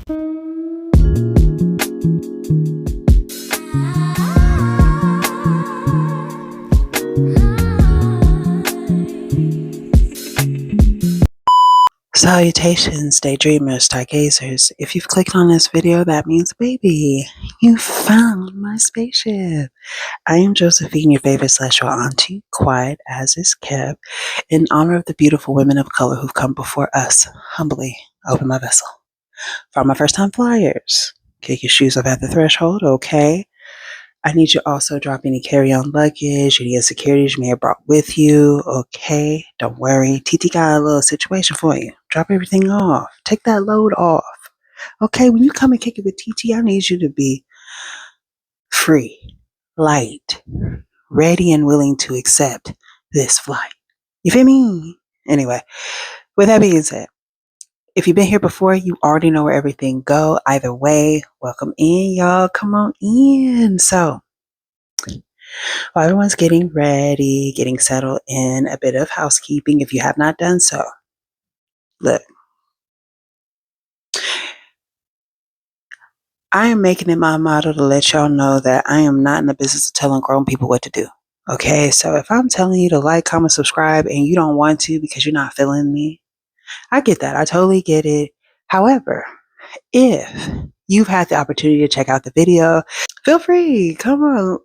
Salutations, daydreamers, stargazers. If you've clicked on this video, that means, baby, you found my spaceship. I am Josephine, your favorite celestial auntie, quiet as is kept, in honor of the beautiful women of color who've come before us. Humbly open my vessel. For all my first-time flyers, kick your shoes up at the threshold, okay? I need you also drop any carry-on luggage, any insecurities you may have brought with you, okay? Don't worry. TT got a little situation for you. Drop everything off. Take that load off. Okay, when you come and kick it with TT, I need you to be free, light, ready and willing to accept this flight. You feel me? Anyway, with that being said, if you've been here before, you already know where everything go. Either way, welcome in, y'all. Come on in. So, while everyone's getting ready, getting settled in, a bit of housekeeping if you have not done so. Look, I am making it my motto to let y'all know that I am not in the business of telling grown people what to do. Okay, so if I'm telling you to like, comment, subscribe, and you don't want to because you're not feeling me, I get that. I totally get it. However, if you've had the opportunity to check out the video, feel free. Come on,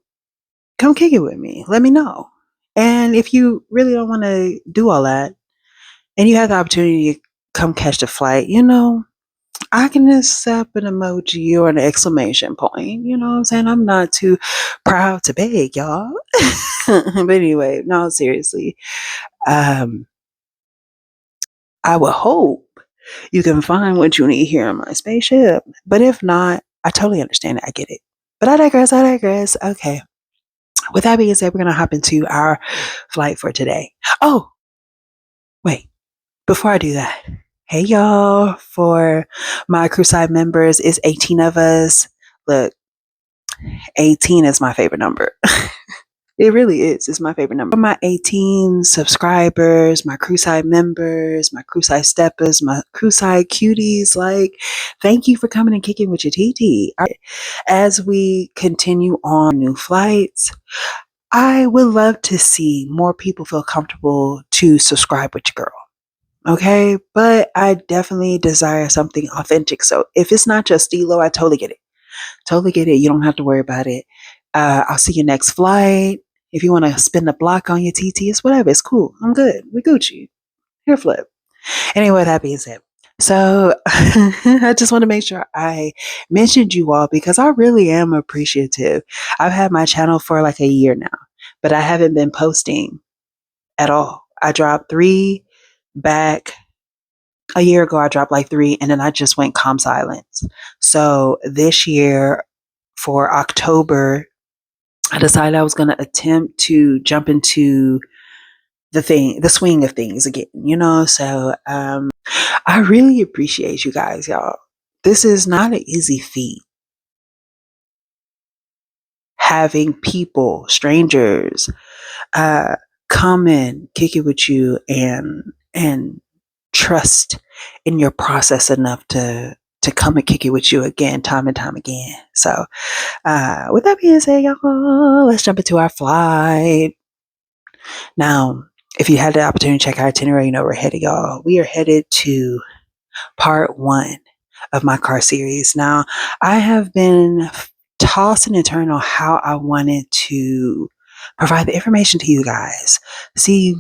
come kick it with me. Let me know. And if you really don't want to do all that, and you have the opportunity to come catch the flight, I can accept an emoji or an exclamation point. You know what I'm saying? I'm not too proud to beg, y'all. But anyway, no, seriously. I would hope you can find what you need here in my spaceship. But if not, I totally understand it. I get it. But I digress. Okay. With that being said, we're going to hop into our flight for today. Oh, wait. Before I do that, hey y'all, for my crew side members, it's 18 of us. Look, 18 is my favorite number. It really is. It's my favorite number. For my 18 subscribers, my crew side members, my crew side steppers, my crew side cuties, like, thank you for coming and kicking with your TT. As we continue on new flights, I would love to see more people feel comfortable to subscribe with your girl. Okay, but I definitely desire something authentic. So if it's not just Stilo, I totally get it. Totally get it. You don't have to worry about it. I'll see you next flight. If you want to spin the block on your TT, it's whatever. It's cool. I'm good. We Gucci. Hair flip. Anyway, that being said. So I just want to make sure I mentioned you all because I really am appreciative. I've had my channel for like a year now, but I haven't been posting at all. I dropped 3 back a year ago. I dropped like 3 and then I just went calm silence. So this year for October, I decided I was going to attempt to jump into the swing of things again, So I really appreciate you guys, y'all. This is not an easy feat. Having people, strangers, come and kick it with you and trust in your process enough to come and kick it with you again, time and time again. So, with that being said, y'all, let's jump into our flight. Now, if you had the opportunity to check our itinerary, you know we're headed, y'all. We are headed to part 1 of my car series. Now, I have been tossing and turning on how I wanted to provide the information to you guys. See,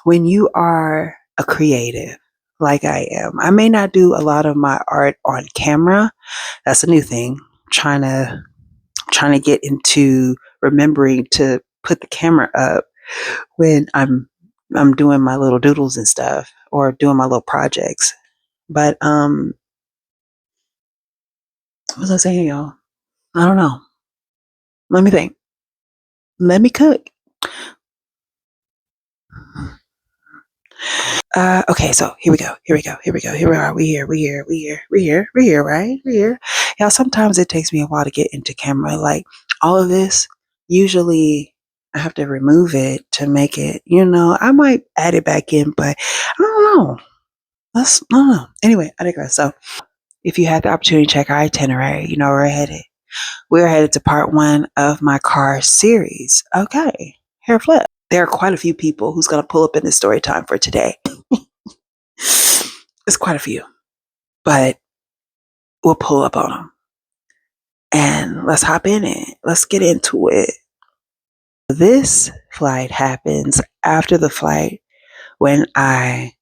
when you are a creative, like I am, I may not do a lot of my art on camera. That's a new thing. Trying to get into remembering to put the camera up when I'm doing my little doodles and stuff or doing my little projects. But what was I saying, y'all? I don't know. Let me think. Let me cook. Okay, so here we go. Here we are. We're here, right? We're here. Yeah, sometimes it takes me a while to get into camera. Like all of this, usually I have to remove it to make it, I might add it back in, but I don't know. I don't know. Anyway, I digress. So if you had the opportunity to check our itinerary, you know where we're headed. We're headed to part 1 of my car series. Okay, hair flip. There are quite a few people who's going to pull up in this story time for today. It's quite a few, but we'll pull up on them. And let's hop in it. Let's get into it. This flight happens after the flight when I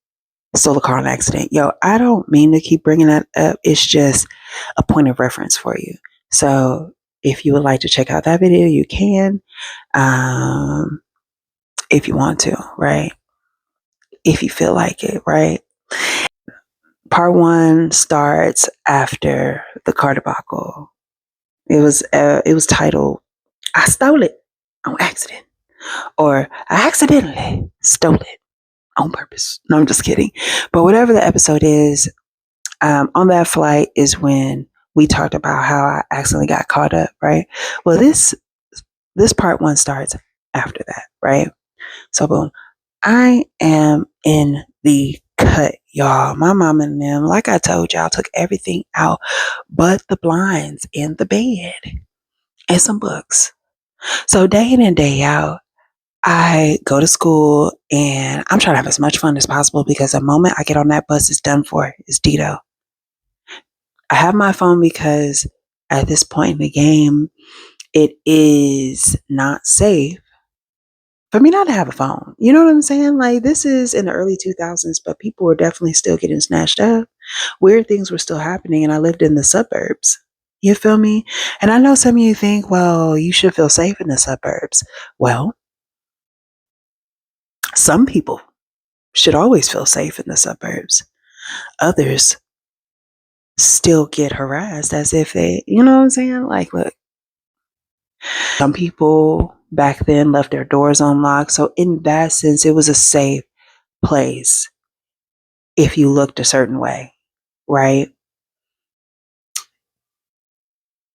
stole a car in an accident. Yo, I don't mean to keep bringing that up. It's just a point of reference for you. So if you would like to check out that video, you can. If you want to, right? If you feel like it, right? Part 1 starts after the car debacle. It was titled "I Stole It on Accident," or "I Accidentally Stole It on Purpose." No, I'm just kidding. But whatever the episode is, on that flight is when we talked about how I accidentally got caught up, right? Well, this part 1 starts after that, right? So boom, I am in the cut, y'all. My mom and them, like I told y'all, took everything out but the blinds in the bed and some books. So day in and day out, I go to school and I'm trying to have as much fun as possible because the moment I get on that bus, it's done for. It's Dito. I have my phone because at this point in the game, it is not safe for me not to have a phone. You know what I'm saying? Like, this is in the early 2000s, but people were definitely still getting snatched up. Weird things were still happening, and I lived in the suburbs. You feel me? And I know some of you think, well, you should feel safe in the suburbs. Well, some people should always feel safe in the suburbs. Others still get harassed as if they, you know what I'm saying? Like, look, some people back then left their doors unlocked. So, in that sense, it was a safe place if you looked a certain way, right?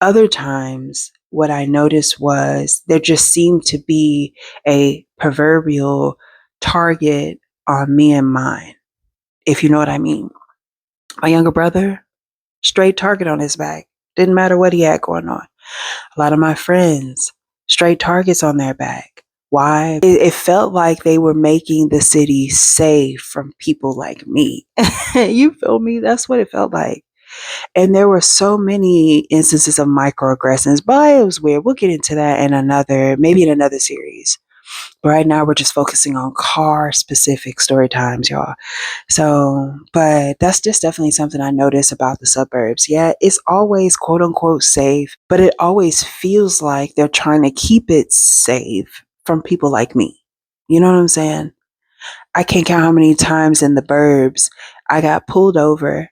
Other times, what I noticed was there just seemed to be a proverbial target on me and mine, if you know what I mean. My younger brother, straight target on his back. Didn't matter what he had going on. A lot of my friends, straight targets on their back. Why? It felt like they were making the city safe from people like me. You feel me? That's what it felt like. And there were so many instances of microaggressions, but it was weird. We'll get into that maybe in another series. But right now, we're just focusing on car specific story times, y'all. So, but that's just definitely something I notice about the suburbs. Yeah, it's always quote unquote safe, but it always feels like they're trying to keep it safe from people like me. You know what I'm saying? I can't count how many times in the burbs I got pulled over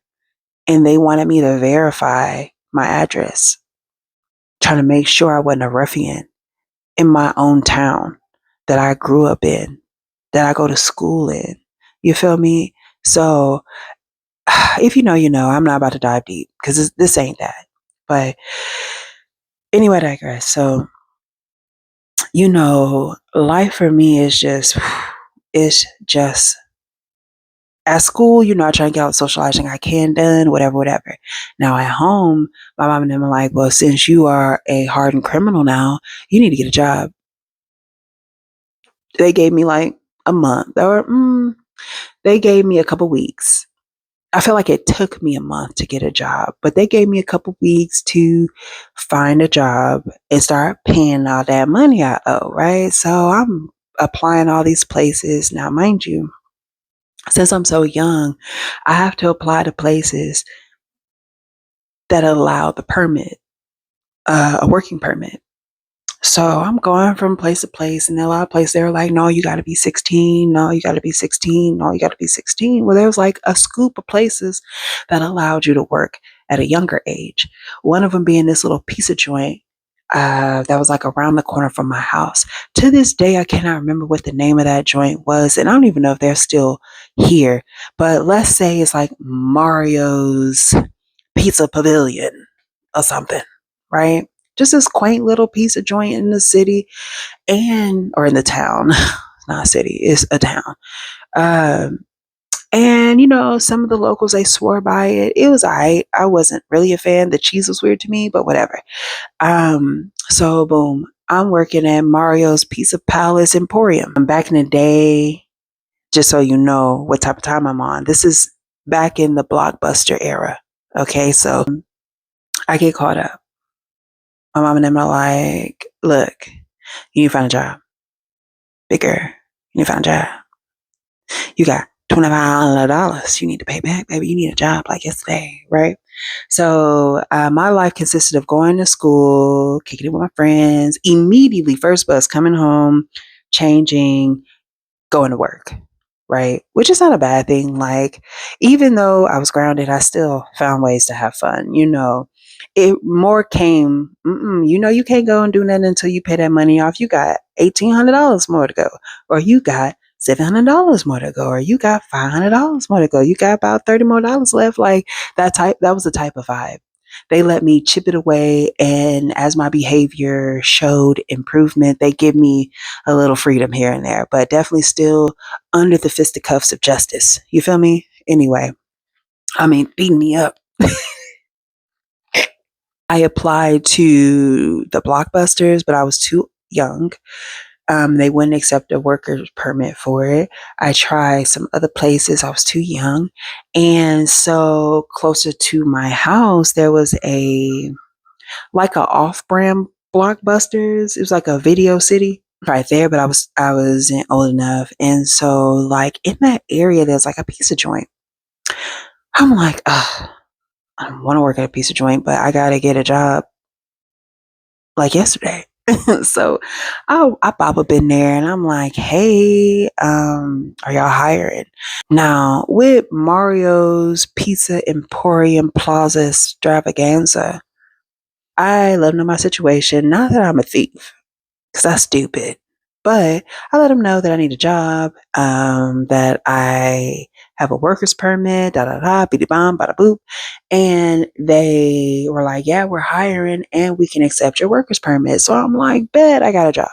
and they wanted me to verify my address, trying to make sure I wasn't a ruffian in my own town that I grew up in, that I go to school in. You feel me? So, if you know, you know. I'm not about to dive deep because this ain't that. But anyway, I digress. So, life for me is just, it's just at school, I try and get all the socializing I can done, whatever, whatever. Now at home, my mom and them are like, well, since you are a hardened criminal now, you need to get a job. They gave me like a month, or they gave me a couple weeks. I feel like it took me a month to get a job, but they gave me a couple weeks to find a job and start paying all that money I owe, right? So I'm applying all these places. Now, mind you, since I'm so young, I have to apply to places that allow the permit, a working permit. So I'm going from place to place, and a lot of places they were like, no, you got to be 16. No, you got to be 16. No, you got to be 16. Well, there was like a scoop of places that allowed you to work at a younger age. One of them being this little pizza joint that was like around the corner from my house. To this day, I cannot remember what the name of that joint was, and I don't even know if they're still here. But let's say it's like Mario's Pizza Pavilion or something, right? Just this quaint little pizza joint in the city or in the town. It's not a city, it's a town. Um, And, some of the locals, they swore by it. It was all right. I wasn't really a fan. The cheese was weird to me, but whatever. So boom, I'm working at Mario's Pizza Palace Emporium. Back in the day, just so you know what type of time I'm on, this is back in the Blockbuster era. Okay, so I get caught up. My mom and them are like, look, you need to find a job. Bigger. You need to find a job. You got $2,500 you need to pay back, baby. You need a job like yesterday, right? So my life consisted of going to school, kicking it with my friends, immediately first bus coming home, changing, going to work, right? Which is not a bad thing. Like, even though I was grounded, I still found ways to have fun. It more came, you can't go and do nothing until you pay that money off. You got $1,800 more to go, or you got $700 more to go, or you got $500 more to go. You got about $30 more left. Like that was the type of vibe. They let me chip it away, and as my behavior showed improvement, they give me a little freedom here and there, but definitely still under the fisticuffs of justice. You feel me? Anyway, I mean, beating me up. I applied to the Blockbusters, but I was too young. They wouldn't accept a worker's permit for it. I tried some other places. I was too young. And so closer to my house, there was like a off-brand Blockbusters. It was like a Video City right there, but I wasn't old enough. And so like in that area, there's like a pizza joint. I'm like, ugh, I don't want to work at a pizza joint, but I gotta get a job like yesterday. So I pop up in there and I'm like, hey, are y'all hiring? Now with Mario's Pizza Emporium Plaza Extravaganza, I let them know my situation. Not that I'm a thief, because that's stupid. But I let them know that I need a job, that I have a worker's permit, da da da, biddy bom, bada boop. And they were like, yeah, we're hiring and we can accept your worker's permit. So I'm like, bet, I got a job.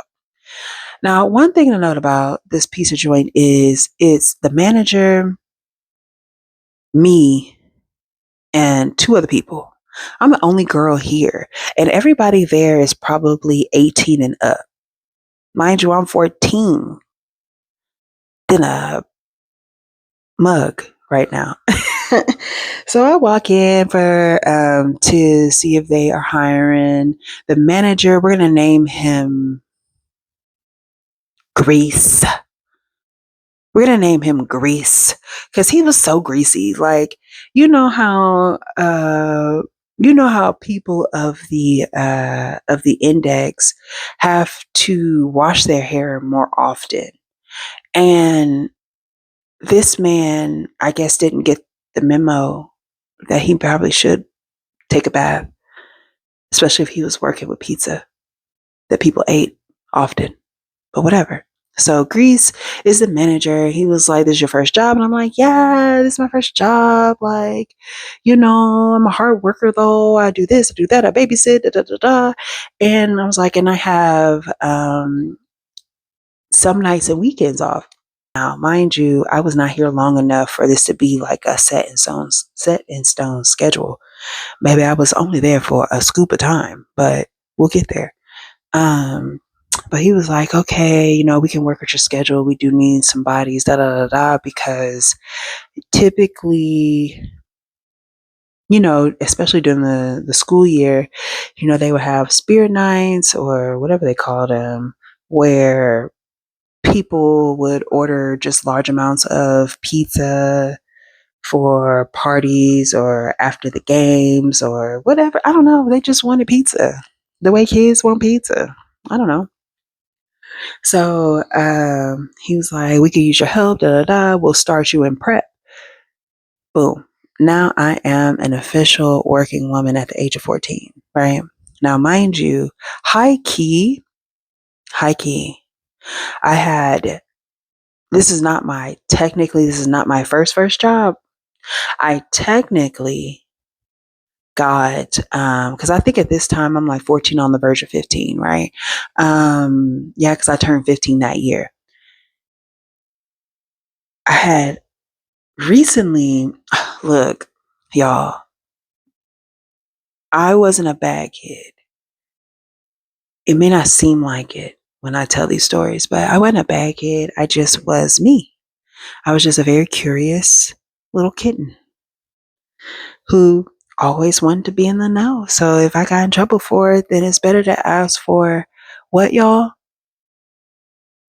Now, one thing to note about this pizza joint is it's the manager, me, and two other people. I'm the only girl here, and everybody there is probably 18 and up. Mind you, I'm 14 in a mug right now. So I walk in for to see if they are hiring. The manager, we're gonna name him Grease. We're gonna name him Grease because he was so greasy. Like, you know how people of the index have to wash their hair more often. And this man, I guess, didn't get the memo that he probably should take a bath, especially if he was working with pizza that people ate often, but whatever. So Grease is the manager. He was like, this is your first job. And I'm like, yeah, this is my first job. Like, I'm a hard worker though. I do this, I do that, I babysit, da da da da. And I was like, and I have some nights and weekends off. Now, mind you, I was not here long enough for this to be like a set in stone schedule. Maybe I was only there for a scoop of time, but we'll get there. Um, but he was like, okay, we can work with your schedule. We do need some bodies, da da da da, because typically, especially during the school year, they would have spirit nights or whatever they call them, where people would order just large amounts of pizza for parties or after the games or whatever. I don't know. They just wanted pizza the way kids want pizza. I don't know. So he was like, we could use your help. Da da da. We'll start you in prep. Boom. Now I am an official working woman at the age of 14, right? Now, mind you, high key, I had, this is not my first job. I technically got, because I think at this time I'm like 14 on the verge of 15, right? Yeah, because I turned 15 that year. I had Recently, look, y'all, I wasn't a bad kid. It may not seem like it when I tell these stories, but I wasn't a bad kid. I just was me. I was just a very curious little kitten who always wanted to be in the know. So if I got in trouble for it, then it's better to ask for what, y'all?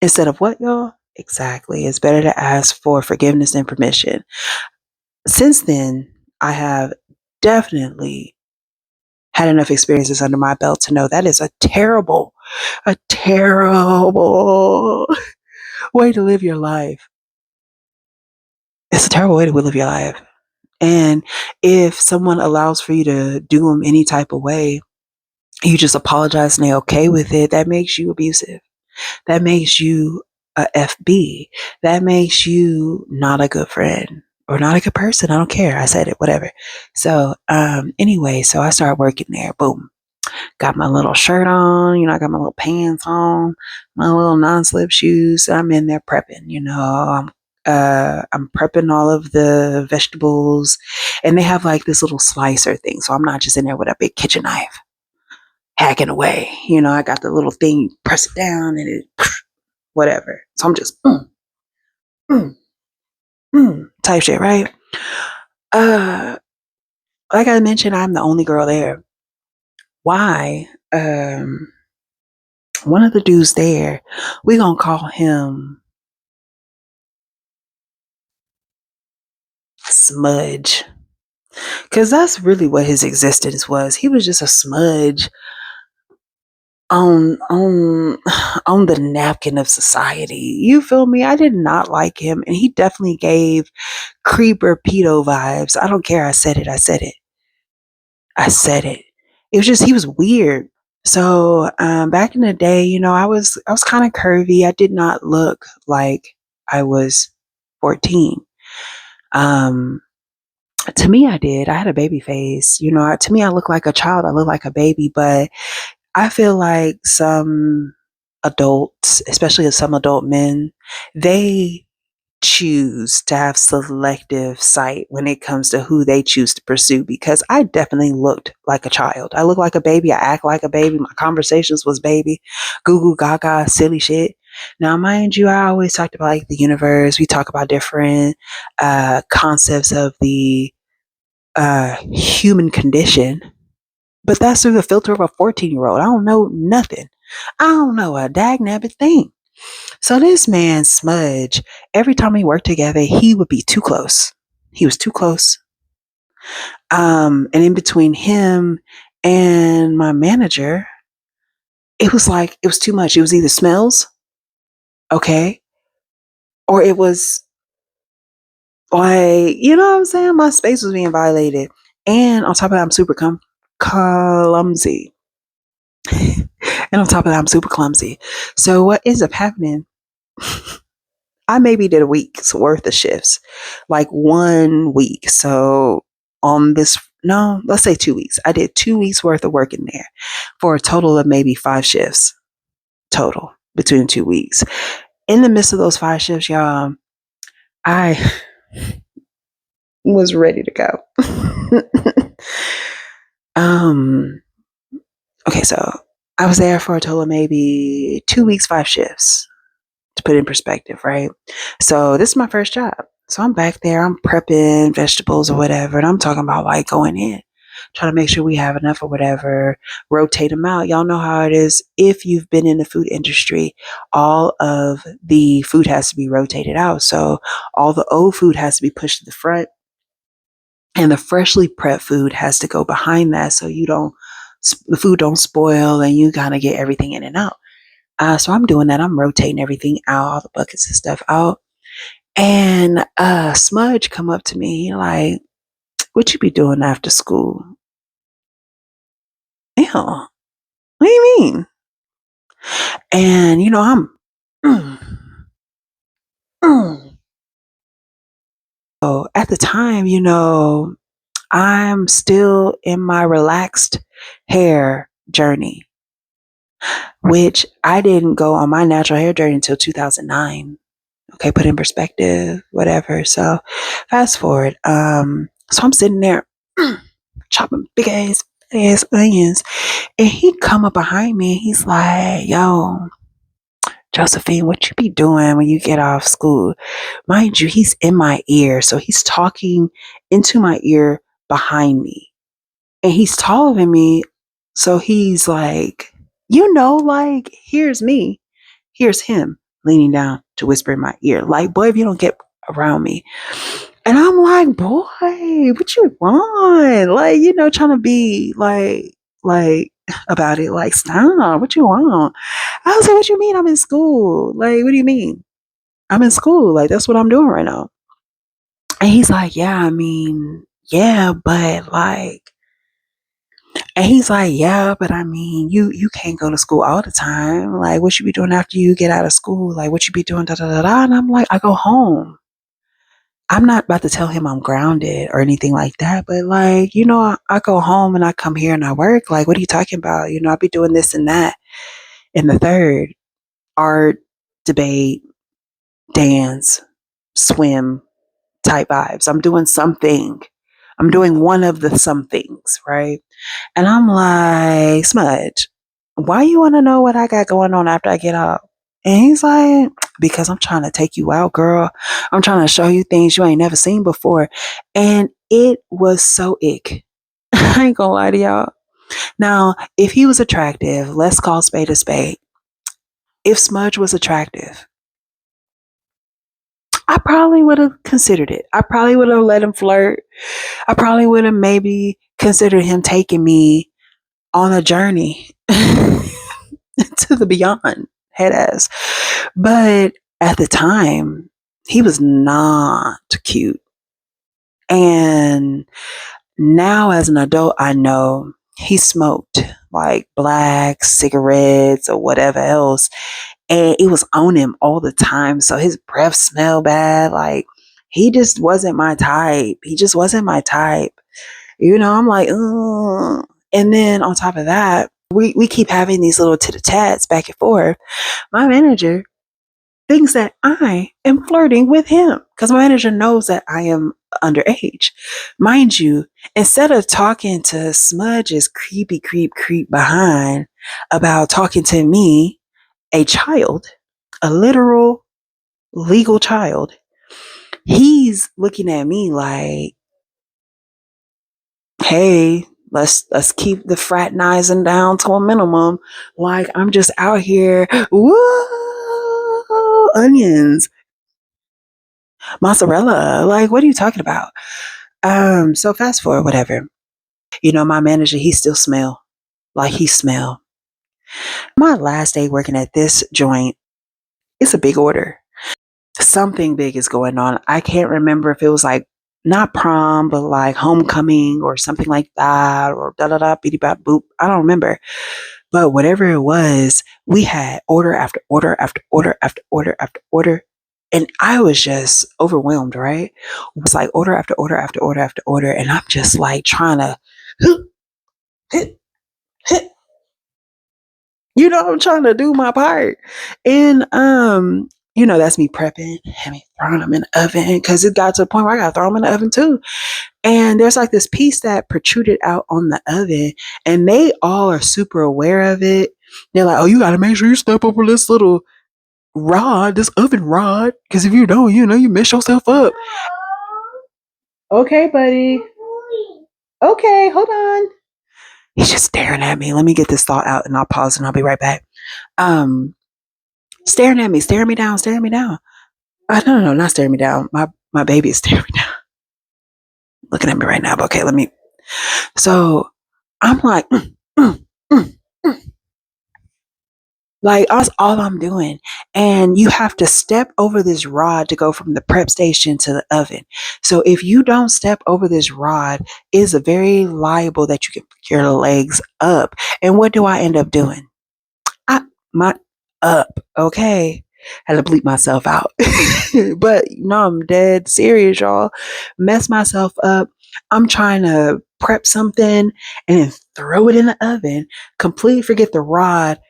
Instead of what, y'all? Exactly. It's better to ask for forgiveness and permission. Since then, I have definitely had enough experiences under my belt to know that is a terrible way to live your life. It's a terrible way to live your life. And if someone allows for you to do them any type of way, you just apologize and they're okay with it, that makes you abusive. That makes you a FB. That makes you not a good friend or not a good person. I don't care. I said it, whatever. So, anyway, so I started working there. Boom. Got my little shirt on, I got my little pants on, my little non-slip shoes. I'm in there prepping, I'm prepping all of the vegetables, and they have like this little slicer thing. So I'm not just in there with a big kitchen knife hacking away. I got the little thing, press it down, and it whatever. So I'm just mm, type shit, right? Uh, like I mentioned, I'm the only girl there. Why? One of the dudes there, we gonna call him Smudge, because that's really what his existence was. He was just a smudge on on the napkin of society. You feel me? I did not like him, and he definitely gave creeper pedo vibes. I don't care. I said it. I said it. I said it. It was just he was weird. So back in the day, I was kind of curvy. I did not look like I was 14. Um, to me, I did. I had a baby face. To me, I look like a child. I look like a baby. But I feel like some adults, especially some adult men, they choose to have selective sight when it comes to who they choose to pursue, because I definitely looked like a child. I look like a baby. I act like a baby. My conversations was baby, goo goo gaga, silly shit. Now, mind you, I always talked about like the universe. We talk about different concepts of the human condition, but that's through the filter of a 14-year-old. I don't know nothing. I don't know a dag nabbit thing. So this man, Smudge, every time we worked together, he would be too close. He was too close. And in between him and my manager, it was like, it was too much. It was either smells, okay, or it was like, you know what I'm saying? My space was being violated. And on top of that, I'm super clumsy. And on top of that, I'm super clumsy. So what ends up happening, I maybe did a week's worth of shifts, like 1 week. So on this, no, let's say 2 weeks. I did 2 weeks worth of work in there for a total of maybe 5 shifts total between 2 weeks. In the midst of those 5 shifts, y'all, I was ready to go. um, okay, so I was there for a total of maybe 2 weeks, 5 shifts, to put it in perspective, right? So this is my first job. So I'm back there, I'm prepping vegetables or whatever, and I'm talking about like going in, trying to make sure we have enough or whatever, rotate them out. Y'all know how it is. If you've been in the food industry, all of the food has to be rotated out. So all the old food has to be pushed to the front, and the freshly prepped food has to go behind that, so the food don't spoil, and you kind of get everything in and out. So I'm doing that. I'm rotating everything out, all the buckets and stuff out. And Smudge come up to me like, "What you be doing after school?" Ew, what do you mean? And I'm mm, mm. So at the time, I'm still in my relaxed hair journey, which I didn't go on my natural hair journey until 2009. Okay, put in perspective, whatever. So fast forward. So I'm sitting there chopping big ass onions, and he come up behind me. He's like, "Yo, Josephine, what you be doing when you get off school?" Mind you, he's in my ear, so he's talking into my ear behind me, and he's taller than me. So he's like, like, here's me, here's him leaning down to whisper in my ear, like, boy, if you don't get around me. And I'm like, boy, what you want? Like, trying to be like about it, like, stop, what you want? I was like, what you mean I'm in school? Like, what do you mean? I'm in school. Like, that's what I'm doing right now. And he's like, yeah, I mean, yeah, but like, and he's like, yeah, but I mean, you can't go to school all the time. Like, what you be doing after you get out of school? Like, what you be doing? Da da da da. And I'm like, I go home. I'm not about to tell him I'm grounded or anything like that, but like, I go home and I come here and I work. Like, what are you talking about? I be doing this and that and the third: art, debate, dance, swim type vibes. I'm doing something. I'm doing one of the somethings, right? And I'm like, Smudge, why you want to know what I got going on after I get out? And he's like, because I'm trying to take you out, girl. I'm trying to show you things you ain't never seen before. And it was so ick. I ain't gonna lie to y'all. Now, if he was attractive, let's call spade a spade. If Smudge was attractive, I probably would have considered it. I probably would have let him flirt. I probably would have maybe considered him taking me on a journey to the beyond, head ass. But at the time, he was not cute. And now, as an adult, I know he smoked like black cigarettes or whatever else. And it was on him all the time. So his breath smelled bad. Like, he just wasn't my type. He just wasn't my type. I'm like, ugh. And then on top of that, we keep having these little tit-a-tats back and forth. My manager thinks that I am flirting with him because my manager knows that I am underage. Mind you, instead of talking to Smudge's creepy creep behind about talking to me, a child, a literal legal child, he's looking at me like, hey, let's keep the fraternizing down to a minimum. Like, I'm just out here, whoa, onions, mozzarella. Like, what are you talking about? So fast forward, whatever. My manager, he still smell like he smell. My last day working at this joint, it's a big order. Something big is going on. I can't remember if it was like not prom, but like homecoming or something like that, or da da da, beady bop boop. I don't remember. But whatever it was, we had order after order after order after order after order. And I was just overwhelmed, right? It's like order after order after order after order. And I'm just like trying to, hit, hit, I'm trying to do my part. And, that's me prepping and me throwing them in the oven because it got to the point where I got to throw them in the oven too. And there's like this piece that protruded out on the oven, and they all are super aware of it. They're like, oh, you got to make sure you step over this little rod, this oven rod, because if you don't, you mess yourself up. Okay, buddy. Okay, hold on. He's just staring at me. Let me get this thought out and I'll pause and I'll be right back. Staring at me, staring me down, staring me down. No, not staring me down. My baby is staring me down. Looking at me right now. But okay, let me. So I'm like, mm. Like, that's all I'm doing. And you have to step over this rod to go from the prep station to the oven. So if you don't step over this rod, it's very liable that you can pick your legs up. And what do I end up doing? My up, okay? Had to bleep myself out. But I'm dead serious, y'all. Mess myself up. I'm trying to prep something and then throw it in the oven, completely forget the rod,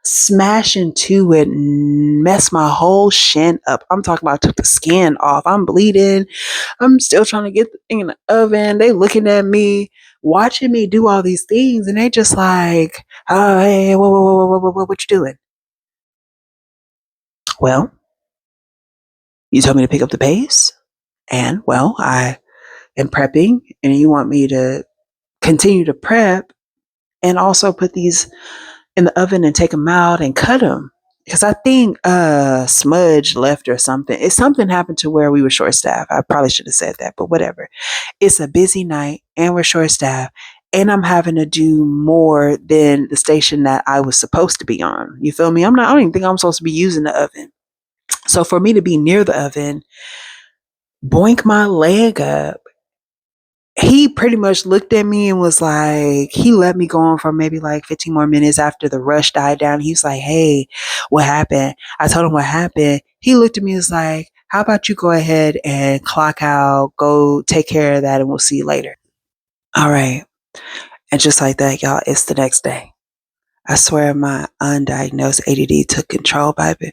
smash into it and mess my whole shin up. I'm talking about took the skin off. I'm bleeding. I'm still trying to get the thing in the oven. They looking at me, watching me do all these things, and they just like, oh, hey, what you doing? Well, you told me to pick up the pace, and well, I am prepping, and you want me to continue to prep and also put these in the oven and take them out and cut them. Because I think smudge left or something. If something happened to where we were short staffed, I probably should have said that, but whatever. It's a busy night and we're short staffed, and I'm having to do more than the station that I was supposed to be on. You feel me? I don't even think I'm supposed to be using the oven. So for me to be near the oven, boink my leg up, he pretty much looked at me and was like, he let me go on for maybe like 15 more minutes after the rush died down. He was like, hey, what happened? I told him what happened. He looked at me and was like, how about you go ahead and clock out, go take care of that, and we'll see you later. All right. And just like that, y'all, it's the next day. I swear my undiagnosed ADD took control, baby.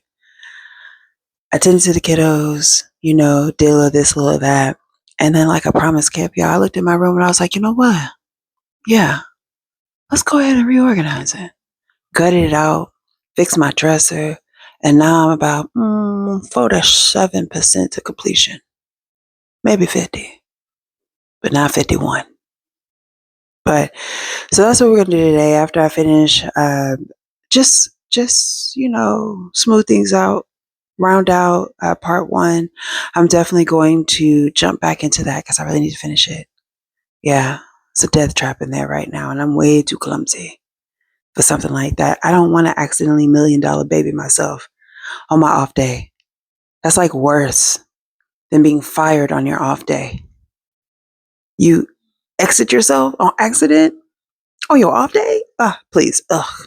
I tended to the kiddos, did a little this, a little that. And then, like I promised Kip, y'all, I looked in my room and I was like, you know what? Yeah, let's go ahead and reorganize it. Gutted it out, fixed my dresser, and now I'm about 4 to 7% to completion. Maybe 50, but not 51. But so that's what we're gonna do today. After I finish, just smooth things out, round out part one. I'm definitely going to jump back into that because I really need to finish it. Yeah, it's a death trap in there right now, and I'm way too clumsy for something like that. I don't want to accidentally $1 million baby myself on my off day. That's like worse than being fired on your off day. You exit yourself on accident on your off day? Please. Ugh.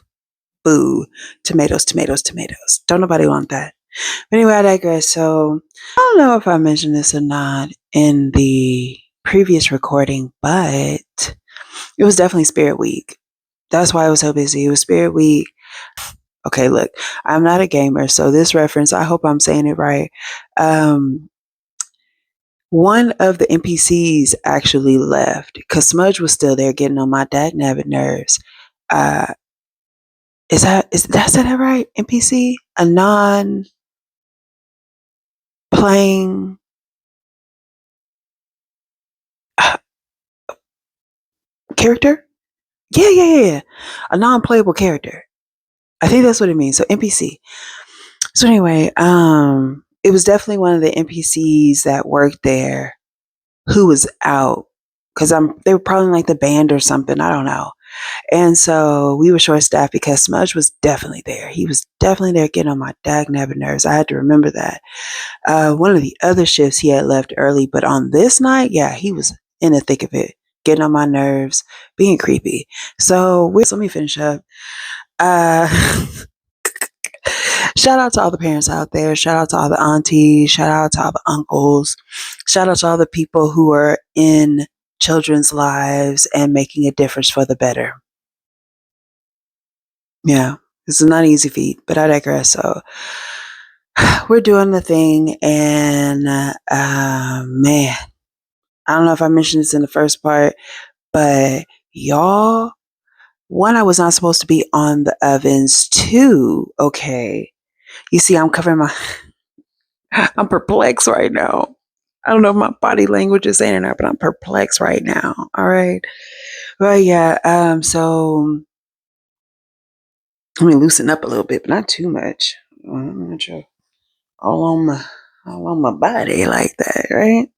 Boo. Tomatoes, tomatoes, tomatoes. Don't nobody want that. But anyway, I digress. So I don't know if I mentioned this or not in the previous recording, but it was definitely Spirit Week. That's why I was so busy. It was Spirit Week. Okay, look, I'm not a gamer, so this reference, I hope I'm saying it right. One of the NPCs actually left because Smudge was still there getting on my dagnabbit nerves. Uh, did I say that right? NPC? A non playing character? Yeah. A non playable character. I think that's what it means. So NPC. So anyway, it was definitely one of the NPCs that worked there who was out because they were probably like the band or something. I don't know. And so we were short staffed because Smudge was definitely there. He was definitely there getting on my dagnabbit nerves. I had to remember that. One of the other shifts he had left early, but on this night, yeah, he was in the thick of it, getting on my nerves, being creepy. So let me finish up. Uh, Shout out to all the parents out there. Shout out to all the aunties. Shout out to all the uncles. Shout out to all the people who are in children's lives and making a difference for the better. Yeah, it's not an easy feat, but I digress. So we're doing the thing, and man, I don't know if I mentioned this in the first part, but y'all, one, I was not supposed to be on the ovens. Two, okay, you see, I'm covering my. I'm perplexed right now. I don't know if my body language is saying it or not, but I'm perplexed right now. All right, but yeah, so let me loosen up a little bit, but not too much. I'm not sure. all on my all on my body like that, right?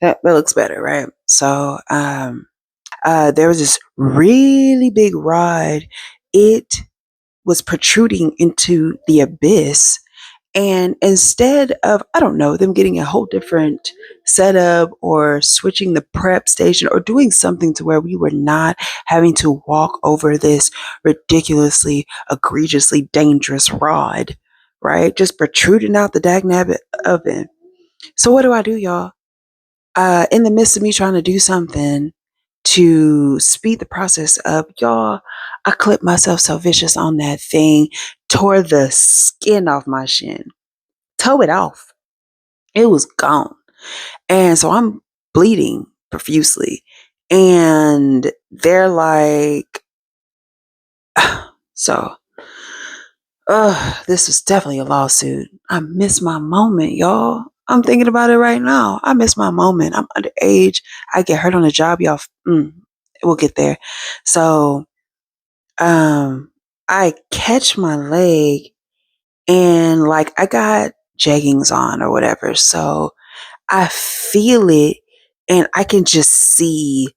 That looks better, right? So there was this really big rod. It was protruding into the abyss. And instead of, I don't know, them getting a whole different setup or switching the prep station or doing something to where we were not having to walk over this ridiculously, egregiously dangerous rod, right? Just protruding out the dagnabbit oven. So what do, y'all? In the midst of me trying to do something, to speed the process up, y'all, I clipped myself so vicious on that thing, tore the skin off my shin, tore it off. It was gone. And so I'm bleeding profusely. And they're like, so, this was definitely a lawsuit. I missed my moment, y'all. I'm thinking about it right now. I missed my moment. I'm underage. I get hurt on the job, y'all. We'll get there. So, um, I catch my leg and like I got jeggings on or whatever. So I feel it and I can just see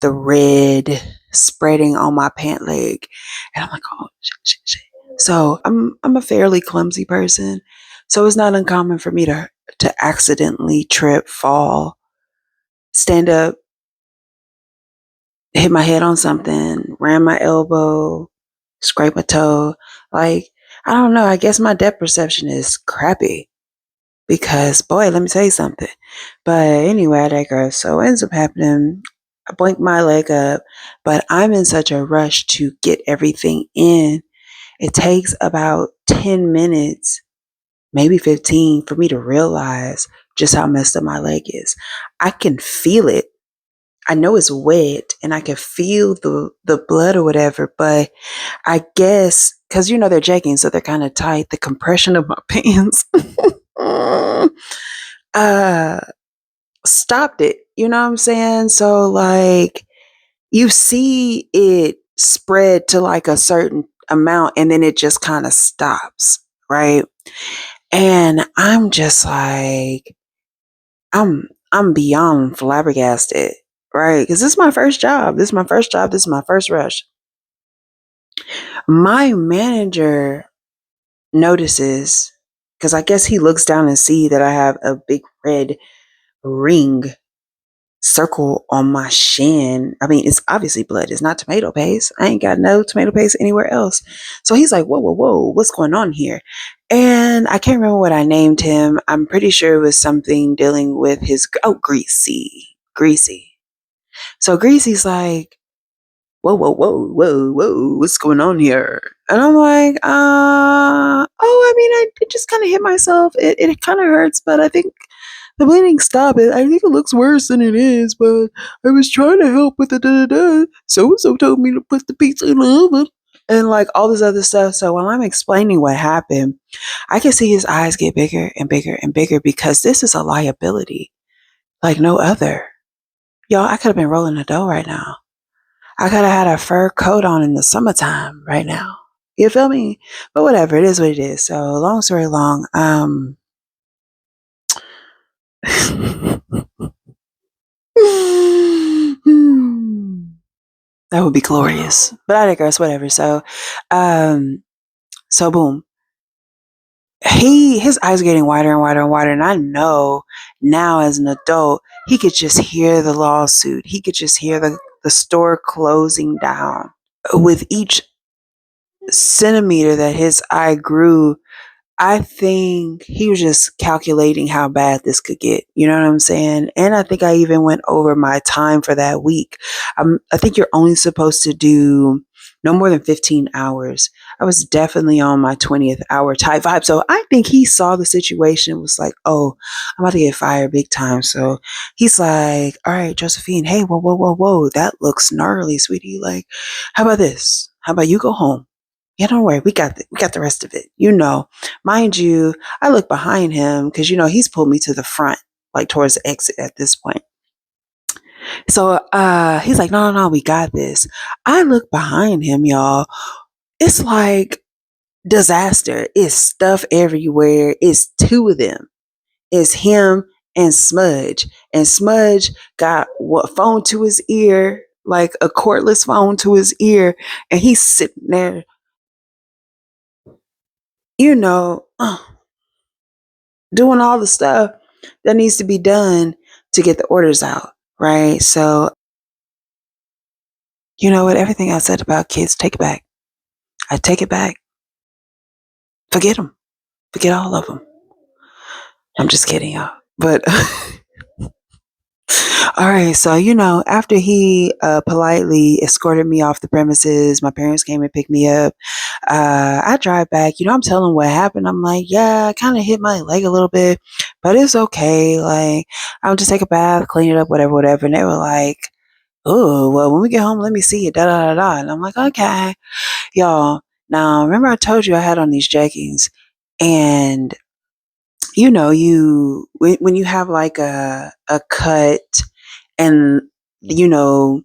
the red spreading on my pant leg. And I'm like, oh shit. So I'm a fairly clumsy person. So it's not uncommon for me to accidentally trip, fall, stand up, hit my head on something, ram my elbow, scrape a toe. Like, I don't know. I guess my depth perception is crappy. Because, boy, let me tell you something. But anyway, I digress. So what ends up happening, I blink my leg up, but I'm in such a rush to get everything in. It takes about 10 minutes, maybe 15, for me to realize just how messed up my leg is. I can feel it. I know it's wet and I can feel the blood or whatever, but I guess because they're jeggings, so they're kind of tight. The compression of my pants uh stopped it. You know what I'm saying? So like you see it spread to like a certain amount and then it just kind of stops, right? And I'm just like I'm beyond flabbergasted, right? Because this is my first job. This is my first job. This is my first rush. My manager notices because I guess he looks down and see that I have a big red ring circle on my shin. I mean, it's obviously blood. It's not tomato paste. I ain't got no tomato paste anywhere else. So he's like, whoa, what's going on here? And I can't remember what I named him. I'm pretty sure it was something dealing with his, Greasy. So Greasy's like, whoa, what's going on here? And I'm like, I mean, I just kind of hit myself. It kind of hurts, but I think the bleeding stopped. I think it looks worse than it is, but I was trying to help with the da. So told me to put the pizza in the oven and like all this other stuff. So while I'm explaining what happened, I can see his eyes get bigger and bigger and bigger because this is a liability like no other. Y'all, I could have been rolling the dough right now. I could have had a fur coat on in the summertime right now. You feel me? But whatever, it is what it is. So long story long, that would be glorious. But I digress, whatever. So boom. His eyes are getting wider and wider and wider, and I know now as an adult, he could just hear the lawsuit. He could just hear the store closing down. With each centimeter that his eye grew, I think he was just calculating how bad this could get. You know what I'm saying? And I think I even went over my time for that week. I think you're only supposed to do no more than 15 hours. I was definitely on my 20th hour type vibe. So I think he saw the situation, was like, oh, I'm about to get fired big time. So he's like, all right, Josephine, hey, whoa. That looks gnarly, sweetie. Like, how about this? How about you go home? Yeah, don't worry. We got the rest of it. Mind you, I look behind him because he's pulled me to the front, like towards the exit at this point. So he's like, no, we got this. I look behind him, y'all. It's like disaster. It's stuff everywhere. It's two of them. It's him and Smudge. And Smudge got what phone to his ear, like a cordless phone to his ear, and he's sitting there, you know. Doing all the stuff that needs to be done to get the orders out, right? So, you know what? Everything I said about kids, take it back. I take it back. Forget them. Forget all of them. I'm just kidding, y'all. But All right, so after he politely escorted me off the premises, my parents came and picked me up. I drive back. I'm telling what happened. I'm like, yeah, I kind of hit my leg a little bit, but it's okay. Like, I'll just take a bath, clean it up, whatever, whatever. And they were like, oh, well, when we get home, let me see it. Da da da da. And I'm like, okay, y'all. Now, remember I told you I had on these jeggings, and when you have like a cut and you know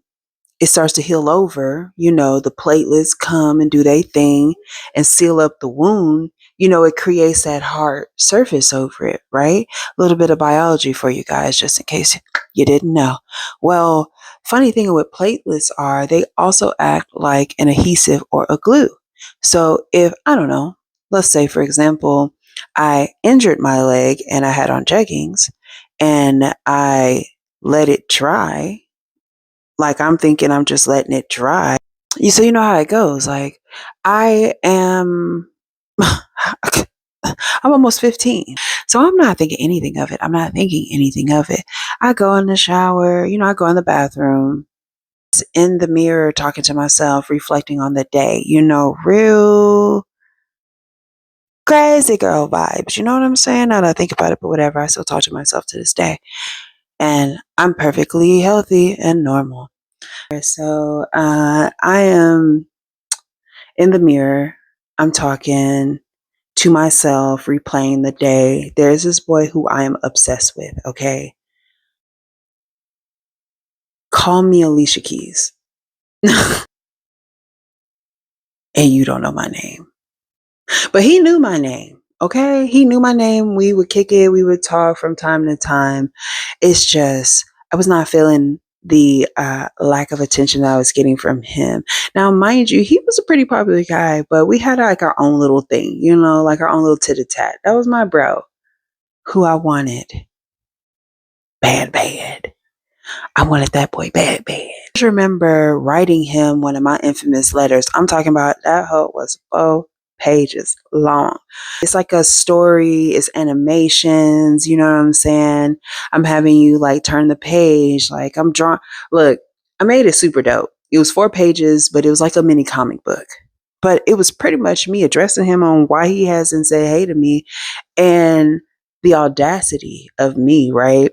it starts to heal over, the platelets come and do their thing and seal up the wound. It creates that hard surface over it, right? A little bit of biology for you guys, just in case you didn't know. Well, funny thing with platelets are they also act like an adhesive or a glue. So if, I don't know, let's say, for example, I injured my leg and I had on jeggings and I let it dry, like I'm thinking I'm just letting it dry. So you know how it goes. Like I am I'm almost 15. So I'm not thinking anything of it. I'm not thinking anything of it. I go in the shower, I go in the bathroom, in the mirror talking to myself, reflecting on the day, real crazy girl vibes. You know what I'm saying? Now that I think about it, but whatever, I still talk to myself to this day. And I'm perfectly healthy and normal. So I am in the mirror. I'm talking to myself, replaying the day. There's this boy who I am obsessed with, okay? Call me Alicia Keys. And you don't know my name. But he knew my name, okay? He knew my name. We would kick it. We would talk from time to time. It's just, I was not feeling the lack of attention that I was getting from him. Now, mind you, he was a pretty popular guy, but we had like our own little thing, like our own little tit-a-tat. That was my bro who I wanted bad, bad. I wanted that boy bad, bad. I just remember writing him one of my infamous letters. I'm talking about that hoe was 4 pages long. It's like a story, it's animations, you know what I'm saying? I'm having you like turn the page, like I'm drawing. Look, I made it super dope. It was 4 pages, but it was like a mini comic book. But it was pretty much me addressing him on why he hasn't said hey to me and the audacity of me, right?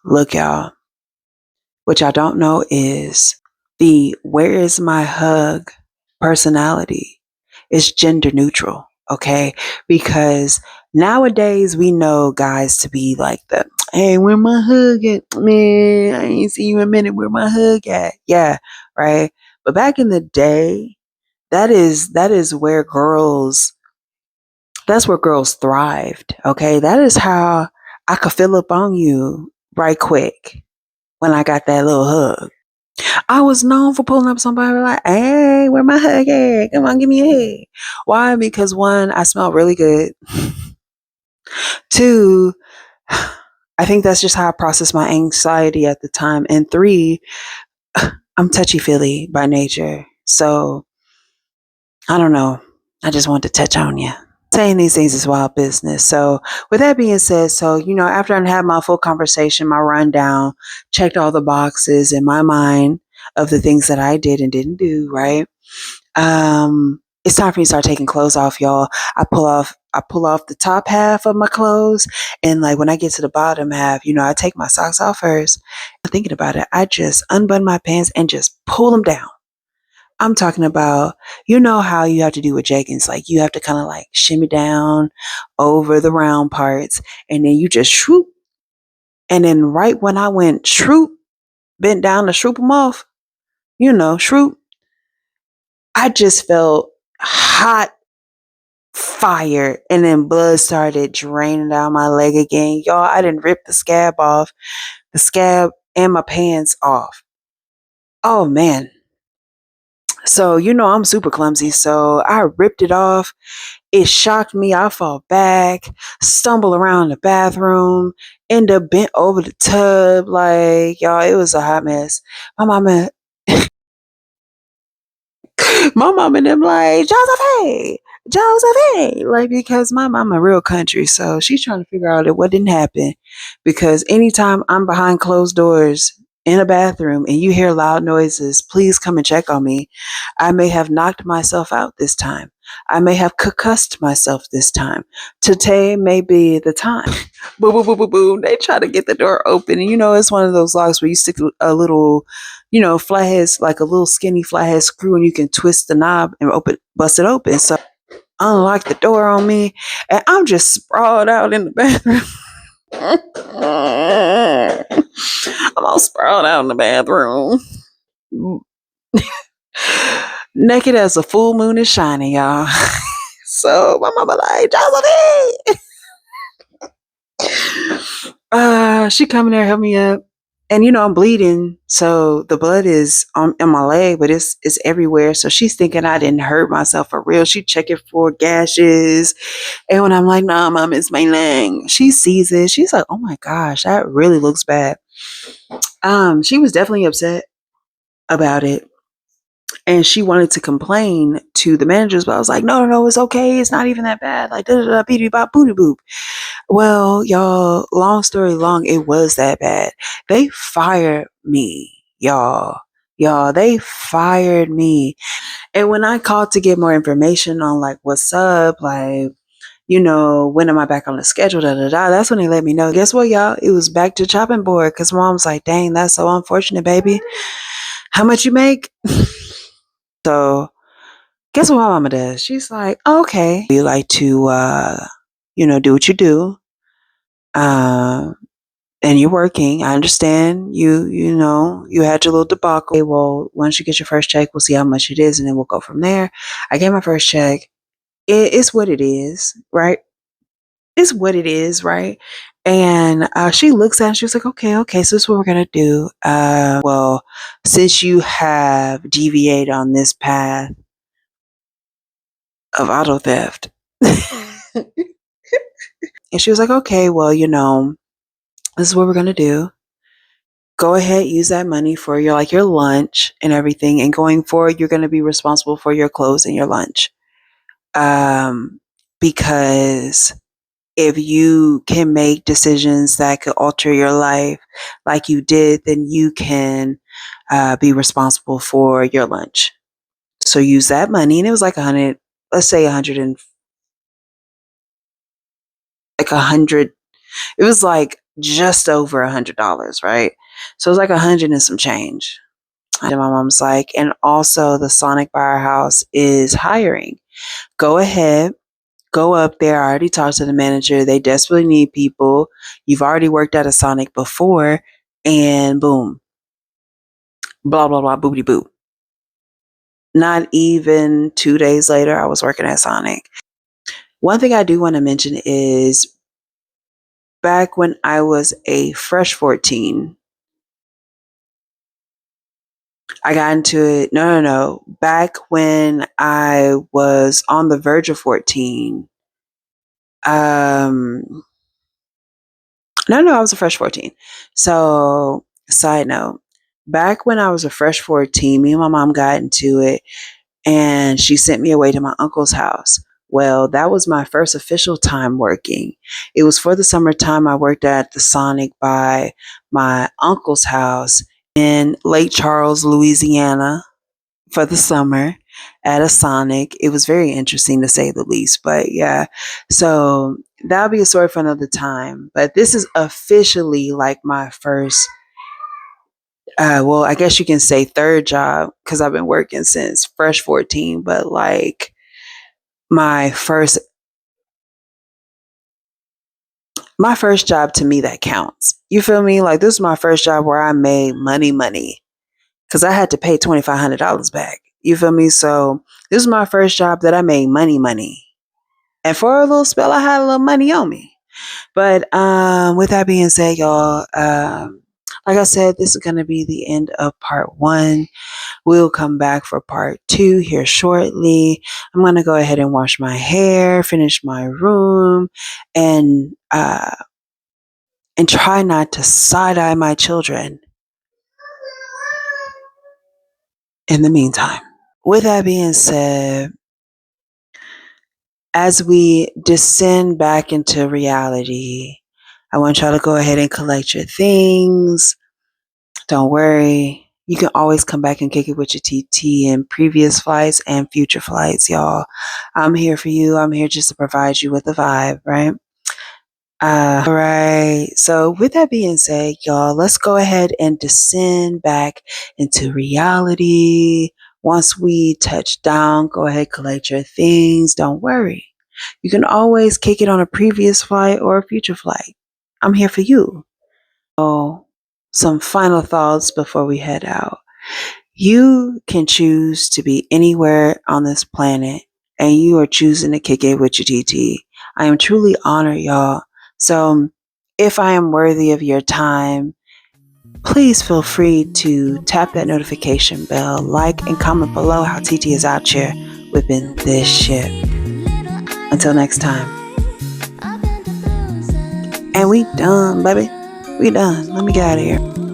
Look, y'all, what y'all don't know is the where is my hug personality is gender neutral, okay? Because nowadays we know guys to be like the, hey, where my hug at? Man, I ain't seen you in a minute. Where my hug at? Yeah, right. But back in the day, that is where girls thrived. Okay. That is how I could fill up on you right quick when I got that little hug. I was known for pulling up somebody like, hey, where my hug at? Come on, give me a hug. Why? Because one, I smell really good. Two, I think that's just how I process my anxiety at the time. And three, I'm touchy feely by nature. So I don't know. I just wanted to touch on you. Saying these things is wild business. So, with that being said, after I had my full conversation, my rundown, checked all the boxes in my mind of the things that I did and didn't do, right? It's time for me to start taking clothes off, y'all. I pull off the top half of my clothes, and like when I get to the bottom half, I take my socks off first. Thinking about it, I just unbutton my pants and just pull them down. I'm talking about, how you have to do with jeggings. Like you have to kind of like shimmy down over the round parts and then you just shroop. And then right when I went shroop, bent down to shroop them off, shroop, I just felt hot fire and then blood started draining down my leg again. Y'all, I didn't rip the scab off, the scab and my pants off. Oh man. So, I'm super clumsy. So I ripped it off. It shocked me. I fall back, stumble around the bathroom, end up bent over the tub. Like, y'all, it was a hot mess. My mama, my mom and them like, Joseph, hey, Josephine, like, because my mama real country, so she's trying to figure out what didn't happen. Because anytime I'm behind closed doors in a bathroom and you hear loud noises, please come and check on me. I may have knocked myself out this time. I may have concussed myself this time. Today may be the time. Boom, boom, boom, boom, boom. They try to get the door open, and it's one of those locks where you stick a little, flathead, like a little skinny flathead screw, and you can twist the knob and bust it open. So unlock the door on me, and I'm just sprawled out in the bathroom. I'm all sprawled out in the bathroom. Naked as a full moon is shining, y'all. So my mama like, Josephine! She coming there, help me up. And I'm bleeding, so the blood is on my leg, but it's everywhere. So she's thinking I didn't hurt myself for real. She checking for gashes, and when I'm like, "Nah, mom, it's my leg," she sees it. She's like, "Oh my gosh, that really looks bad." She was definitely upset about it, and she wanted to complain to the managers, but I was like, "No, no, no, it's okay. It's not even that bad." Like, da da da, beep bop, booty boop. Well, y'all, long story long, it was that bad. They fired me, y'all. Y'all, they fired me. And when I called to get more information on like what's up, like, when am I back on the schedule, da da da, that's when they let me know. Guess what, y'all? It was back to chopping board because mom's like, dang, that's so unfortunate, baby. How much you make? So guess what my mama does? She's like, okay. You like to do what you do. Um and you're working. I understand you had your little debacle. Okay, well, once you get your first check, we'll see how much it is, and then we'll go from there. I get my first check. It's what it is, right? It's what it is, right? And she looks at it and she was like, okay, so this is what we're gonna do. Well, since you have deviated on this path of auto theft, and she was like, okay, well, this is what we're gonna do. Go ahead, use that money for your lunch and everything. And going forward, you're going to be responsible for your clothes and your lunch. Um, because if you can make decisions that could alter your life like you did, then you can be responsible for your lunch. So use that money. And it was like 100, let's say 100 and like 100. It was like just over $100, right? So it was like 100 and some change. And my mom's like, and also the Sonic Firehouse is hiring. Go ahead, go up there. I already talked to the manager. They desperately need people. You've already worked at a Sonic before, and boom, blah, blah, blah, boopity boop. Not even 2 days later, I was working at Sonic. One thing I do want to mention is back when I was a fresh 14, I got into it. No, no, no. Back when I was on the verge of 14, no, no, I was a fresh 14. So, side note, back when I was a fresh 14, me and my mom got into it, and she sent me away to my uncle's house. Well, that was my first official time working. It was for the summertime. I worked at the Sonic by my uncle's house in Lake Charles, Louisiana, for the summer at a Sonic. It was very interesting to say the least, but yeah. So that'll be a story for another time. But this is officially like my first, well, I guess you can say third job because I've been working since fresh 14, but like my first my first job to me that counts. You feel me? Like this is my first job where I made money because I had to pay $2,500 back. You feel me? So this is my first job that I made money. And for a little spell, I had a little money on me. But with that being said, y'all, like I said, this is going to be the end of part one. We'll come back for part two here shortly. I'm going to go ahead and wash my hair, finish my room, and try not to side eye my children in the meantime. With that being said, As we descend back into reality, I want y'all to go ahead and collect your things. Don't worry. You can always come back and kick it with your TT in previous flights and future flights, y'all. I'm here for you. I'm here just to provide you with a vibe, right? All right. So with that being said, y'all, let's go ahead and descend back into reality. Once we touch down, go ahead, collect your things. Don't worry. You can always kick it on a previous flight or a future flight. I'm here for you. So, some final thoughts before we head out. You can choose to be anywhere on this planet, and you are choosing to kick it with your TT. I am truly honored, y'all. So, if I am worthy of your time, please feel free to tap that notification bell, like, and comment below how TT is out here whipping this shit. Until next time. And we done, baby. We done. Let me get out of here.